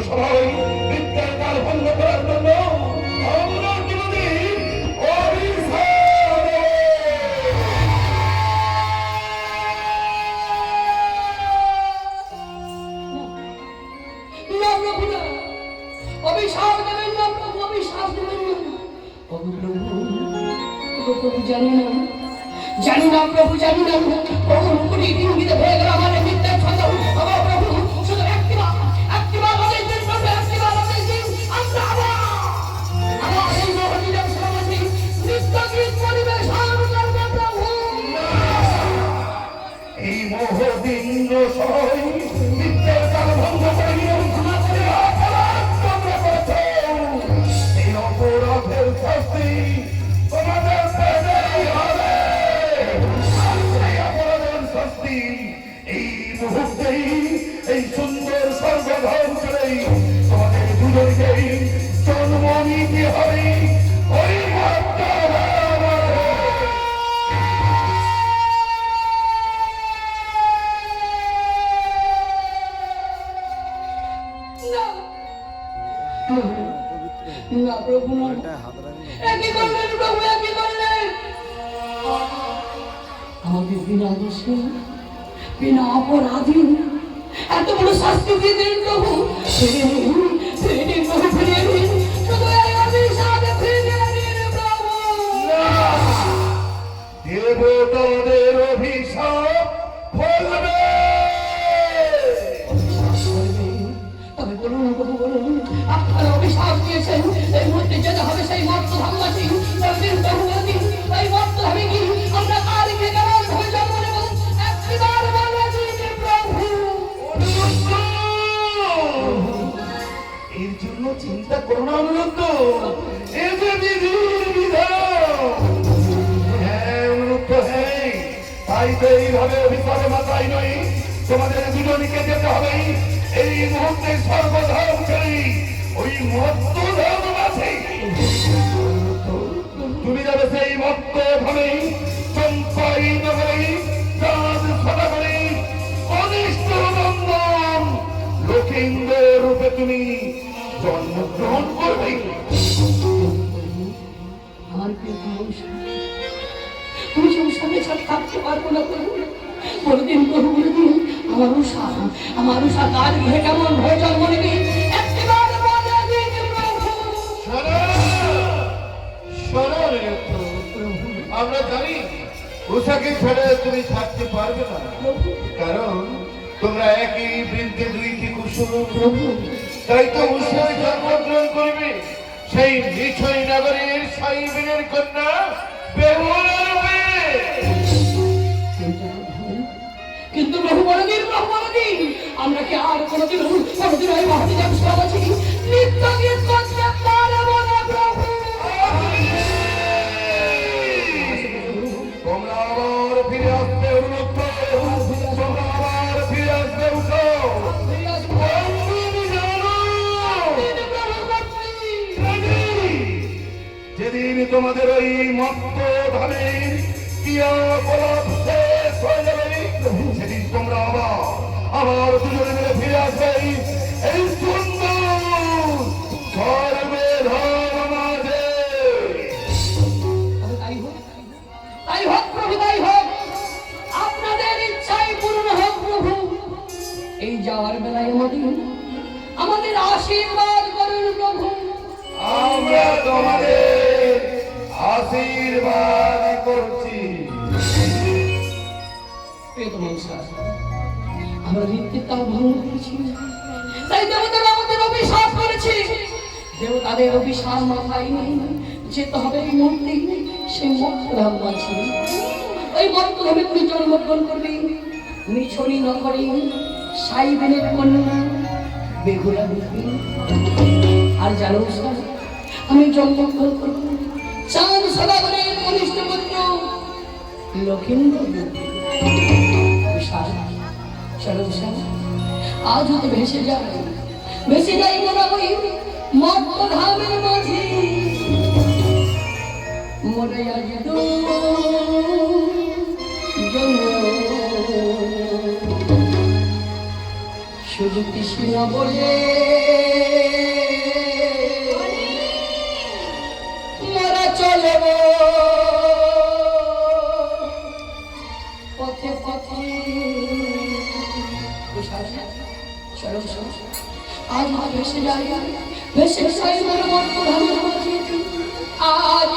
সবাই বিদ্যার কাল ভঙ্গ করার জন্য আমরা কোনদিন অভিশাপ না প্রভু না, অভিশাপ দেবেন না প্রভু, অভিশাপ দেবেন না। প্রভু জানি না প্রভু, জানি না প্রভু কোটি ইঙ্গিত হয়ে গেল আমাদের বিদ্যার ছন্দ। আমার প্রভু শুধু একটিবার আমাদের দিন, প্রভু একটিবার আমাদের দিন, আমরা আবার এই মহতিদের সমাজে নৃত্যগীত পরিবেশন করবে প্রভু। এই মহদিন্দ্র সবাই বিদ্যার কাল ভঙ্গ করে নিয়ম ক্ষমা করে অপরাধ তোমরা করেছ। এই অপরাধের শাস্তি তোমাদের পেতেই হবে। এই মুহূর্তেই এই সুন্দর স্বর্গধাম করেই তোমাদের দুজনকেই জন্ম নিতে হবে। ওই না প্রভু না, একই করলেন প্রভু, একই করলেন। আমাদের বিনা দোষে বিনা অপরাধী এত বড় শাস্তি দিয়ে দিলেন প্রভু। ফিরিয়ে নিন প্রভু, ফিরিয়ে নিন, শুধু এই অভিশাপ ফিরিয়ে নিন প্রভু। দেবতাদের অভিশাপ ফলবে। তবে বলুন প্রভু, বলুন আপনারা অভিশাপ দিয়েছেন এই মুহূর্তে যেতে হবে সেই মর্তধামবাসী। বলদিন প্রভু, বলদিন এই মর্তধামে কি আমরা কালকে কেমন ভাবে জন্ম নেব একবার বলে দিন প্রভু। এর জন্য চিন্তা করো না অনুরুদ্ধ, এ যে বিধির বিধান। হ্যাঁ অনুরুদ্ধ, হ্যাঁ, তাই তো এইভাবে অভিশাপে মাথায় নই, তোমাদের দুজনকে যেতে হবে এই মুহূর্তে সর্বধাম করি ওই মত্তধাম আছে। তুমি যাবে সেই মত্তধামে চম্পাই নগরে চাঁদ সদা করে অনিষ্ট নন্দন লক্ষিন্দ্র রূপে তুমি জন্মগ্রহণ করবে। আমার আমি সংসারে ছাড়া থাকতে পারবো না প্রভু। বলদিন প্রভু, বলদিন আমার উষা কার ঘরে কেমন ভয় জন্ম নেবে একবার বলে দিন প্রভু। আমরা জানি উষাকে ছেড়ে তুমি থাকতে পারবে না, কারণ তোমরা একই বৃন্তে দুইটি কুসুম প্রভু। তাই তো উষায় জন্মগ্রহণ করবে সেই নিছয় নগরের সাইবেনের কন্যা বেহুলা রূপে। কিন্তু প্রভু বলদিন, প্রভু বলদিন আমরা কি আর কোনোদিন ওই মহাদিদেব সমাজে নৃত্য গীত করতে পারবো না প্রভু। তোমরা আবার ফিরে আসবে অনুরোধ, তোমরা আবার ফিরে আসবে উঠো। যেদিন তোমাদের ওই মত্ত ধামের ক্রিয়াকলাপ শেষ হয়ে যাবে সেদিন তোমরা আবার দুজনে মিলে ফিরে আসবে এই সুন্দর সর্বধাম মাঝে। তাই হোক প্রভু, তাই হোক, আপনাদের ইচ্ছাই পূর্ণ হোক প্রভু। এই যাওয়ার বেলায় আমাদের আশীর্বাদ করুন প্রভু। আমরা তোমাদের আশীর্বাদ করছি। আমরা নিত্যের তাও ভঙ্গ করেছি, তাই দেবতারা আমাদের অভিশাপ করেছে। দেবতাদের অভিশাপ মাথায় নেই, যেতে হবে এই মূর্তি সেই মর্তধাম আছে। ওই মর্তধামে তুমি জন্মগ্রহণ করবে মিছরি নগরে সাইবেনের কন্যা বেহুলা রূপে। আর জানো আমি জন্মগ্রহণ করব চাঁদ সদাগরের কনিষ্ঠ পুত্র লক্ষিন্দ্র রূপে। আজ হতে ভেসে যাই মনে হই মর্তধামের মাঝে। মনে আজ শুধু কৃষ্ণ বলে আজ ভেসে যাই মোর মন প্রধান মাঝি। আজ